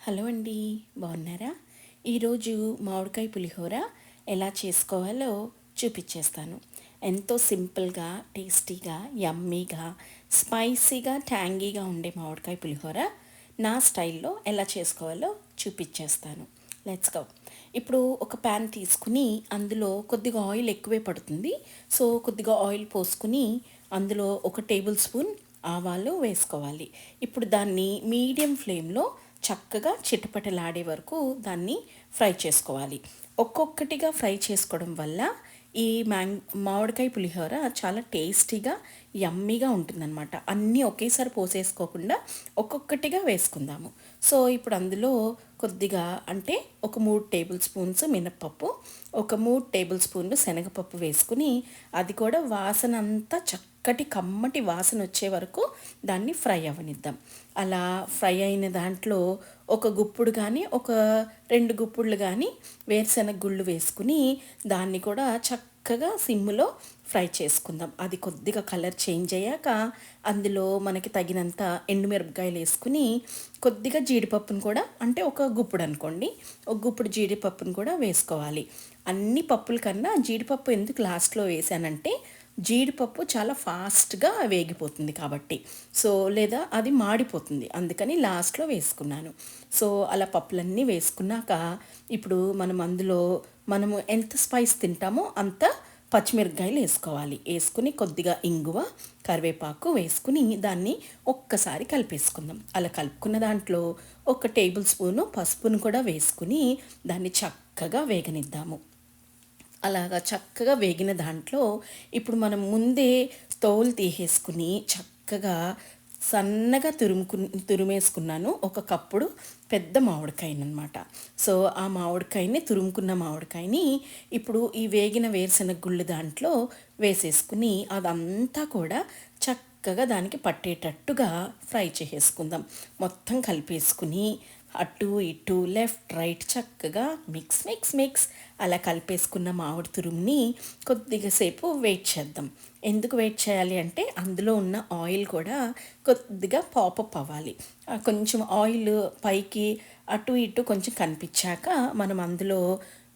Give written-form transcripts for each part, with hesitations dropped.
Hello అండి, బాగున్నారా? ఈరోజు మామిడికాయ పులిహోర ఎలా చేసుకోవాలో చూపించేస్తాను. ఎంతో సింపుల్గా, టేస్టీగా, యమ్మీగా, స్పైసీగా, ట్యాంగీగా ఉండే మామిడికాయ పులిహోర నా స్టైల్లో ఎలా చేసుకోవాలో చూపించేస్తాను. Let's go. ఇప్పుడు ఒక ప్యాన్ తీసుకుని అందులో కొద్దిగా ఆయిల్ ఎక్కువే పడుతుంది. సో కొద్దిగా ఆయిల్ పోసుకుని అందులో ఒక టేబుల్ స్పూన్ ఆవాలు వేసుకోవాలి. ఇప్పుడు దాన్ని మీడియం ఫ్లేమ్లో చక్కగా చిటపటలాడే వరకు దాన్ని ఫ్రై చేసుకోవాలి. ఒక్కొక్కటిగా ఫ్రై చేసుకోవడం వల్ల ఈ మామిడికాయ పులిహోర చాలా టేస్టీగా, యమ్మీగా ఉంటుందన్నమాట. అన్నీ ఒకేసారి పోసేసుకోకుండా ఒక్కొక్కటిగా వేసుకుందాము. సో ఇప్పుడు అందులో కొద్దిగా అంటే ఒక 3 టేబుల్ స్పూన్స్ మినప్పప్పు, ఒక 3 టేబుల్ స్పూన్లు శనగపప్పు వేసుకుని అది కూడా వాసన అంతా చక్కటి కమ్మటి వాసన వచ్చే వరకు దాన్ని ఫ్రై అవ్వనిద్దాం. అలా ఫ్రై అయిన దాంట్లో ఒక గుప్పుడు కానీ ఒక 2 గుప్పుళ్ళు కానీ వేరుశనగ గుళ్ళు వేసుకుని దాన్ని కూడా చక్కగా సిమ్లో ఫ్రై చేసుకుందాం. అది కొద్దిగా కలర్ చేంజ్ అయ్యాక అందులో మనకి తగినంత ఎండుమిరపకాయలు వేసుకుని కొద్దిగా జీడిపప్పును కూడా అంటే ఒక గుప్పుడు అనుకోండి, ఒక గుప్పుడు జీడిపప్పును కూడా వేసుకోవాలి. అన్ని పప్పుల కన్నా జీడిపప్పు ఎందుకు లాస్ట్లో వేసానంటే జీడిపప్పు చాలా ఫాస్ట్గా వేగిపోతుంది కాబట్టి, సో లేదా అది మాడిపోతుంది, అందుకని లాస్ట్లో వేసుకున్నాను. సో అలా పప్పులన్నీ వేసుకున్నాక ఇప్పుడు మనము ఎంత స్పైస్ తింటామో అంత పచ్చిమిరపకాయలు వేసుకోవాలి. వేసుకుని కొద్దిగా ఇంగువ, కరివేపాకు వేసుకుని దాన్ని ఒక్కసారి కలిపేసుకుందాం. అలా కలుపుకున్న దాంట్లో ఒక టేబుల్ స్పూను పసుపును కూడా వేసుకుని దాన్ని చక్కగా వేగనిద్దాము. అలాగా చక్కగా వేగిన దాంట్లో ఇప్పుడు మనం ముందే తోలు తీసేసుకుని చక్కగా సన్నగా తురిమేసుకున్నాను ఒక కప్పుడు పెద్ద మామిడికాయని అనమాట. సో ఆ మామిడికాయని తురుముకున్న మామిడికాయని ఇప్పుడు ఈ వేగిన వేరుశనగ గుళ్ళు దాంట్లో వేసేసుకుని అదంతా కూడా చక్కగా దానికి పట్టేటట్టుగా ఫ్రై చేసేసుకుందాం. మొత్తం కలిపేసుకుని అటు ఇటు లెఫ్ట్ రైట్ చక్కగా మిక్స్ మిక్స్ మిక్స్ అలా కలిపేసుకున్న మామిడి తురుముని కొద్దిగా సేపు వెయిట్ చేద్దాం. ఎందుకు వెయిట్ చేయాలి అంటే అందులో ఉన్న ఆయిల్ కూడా కొద్దిగా పాపప్ అవ్వాలి. కొంచెం ఆయిల్ పైకి అటు ఇటు కొంచెం కనిపించాక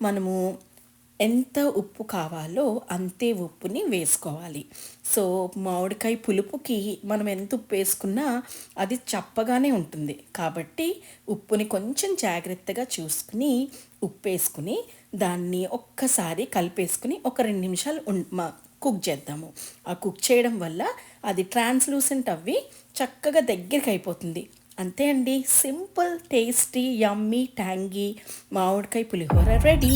మనము ఎంత ఉప్పు కావాలో అంతే ఉప్పుని వేసుకోవాలి. సో మామిడికాయ పులుపుకి మనం ఎంత ఉప్పు వేసుకున్నా అది చప్పగానే ఉంటుంది కాబట్టి ఉప్పుని కొంచెం జాగ్రత్తగా చూసుకుని ఉప్పు వేసుకుని దాన్ని ఒక్కసారి కలిపేసుకుని ఒక 2 నిమిషాలు కుక్ చేద్దాము. ఆ కుక్ చేయడం వల్ల అది ట్రాన్స్లూసెంట్ అవ్వి చక్కగా దగ్గరికి అయిపోతుంది. అంతే అండి, సింపుల్ టేస్టీ యమ్మీ ట్యాంగీ మామిడికాయ పులిహోర రెడీ.